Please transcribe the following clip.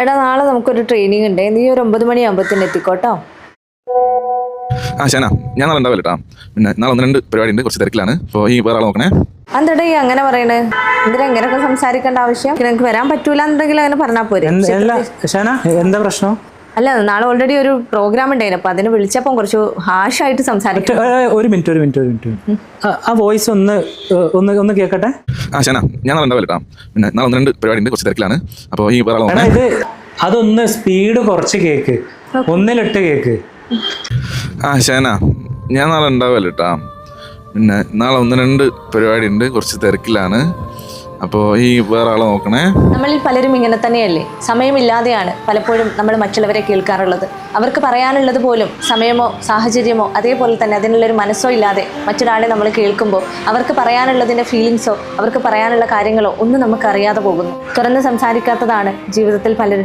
എടാ നാളെ നമുക്കൊരു ട്രെയിനിങ് ഉണ്ട്, നീ ഒരു 9 മണിയാകുമ്പോഴത്തേന് എത്തിക്കോട്ടോ. ഷാന, ഞാൻ നാളെ ഉണ്ടാവില്ല കേട്ടോ. പിന്നെ നാളെ 1-2 പരിപാടി ഉണ്ട്, കുറച്ച് തിരക്കിലാണ്. അപ്പോൾ ഈ വേറെ ആളെ നോക്കണേ. എന്തെടാ ഈ അങ്ങനെ പറയണേ? എന്തിനാ എങ്ങനെയൊക്കെ സംസാരിക്കേണ്ട ആവശ്യം? എനിക്ക് വരാൻ പറ്റൂല എന്നുണ്ടെങ്കിൽ അങ്ങനെ പറഞ്ഞാൽ പോരെ. ഷാന, എന്താ പ്രശ്നം? അല്ല, നാളെ ഓൾറെഡി ഒരു പ്രോഗ്രാം ഉണ്ടായിരുന്നു, അപ്പൊ അതിന് വിളിച്ചപ്പം കുറച്ച് ഹാഷായിട്ട് സംസാരിക്കും. ഒരു മിനിറ്റ്. ആ വോയിസ് ഒന്ന് കേൾക്കട്ടെ. ഷാന, ഞാൻ നാളെ ഉണ്ടാവില്ല കേട്ടോ. പിന്നെ നാളെ 1-2 പരിപാടി ഉണ്ട്, കുറച്ച് തിരക്കിലാണ്. അപ്പോൾ ഈ വേറെ ആളെ നോക്കണേ. അതൊന്ന് സ്പീഡ് കുറച്ച് കേക്ക്, 1-8 കേക്ക്. ഷാന, ഞാൻ നാളെ ഉണ്ടാവില്ല കേട്ടോ. പിന്നെ നാളെ 1-2 പരിപാടി ഉണ്ട്, കുറച്ച് തിരക്കിലാണ്. അപ്പോൾ ഈ വേറെ ആളെ നോക്കണേ. നമ്മളിൽ പലരും ഇങ്ങനെ തന്നെയല്ലേ, സമയമില്ലാതെയാണ് പലപ്പോഴും നമ്മൾ മറ്റുള്ളവരെ കേൾക്കാറുള്ളത്. അവർക്ക് പറയാനുള്ളത് പോലും സമയമോ സാഹചര്യമോ അതേപോലെ തന്നെ അതിനുള്ളൊരു മനസ്സോ ഇല്ലാതെ മറ്റൊരാളെ നമ്മൾ കേൾക്കുമ്പോൾ അവർക്ക് പറയാനുള്ളതിൻ്റെ ഫീലിങ്സോ അവർക്ക് പറയാനുള്ള കാര്യങ്ങളോ ഒന്നും നമുക്കറിയാതെ പോകുന്നു. തുറന്ന് സംസാരിക്കാത്തതാണ് ജീവിതത്തിൽ പലരും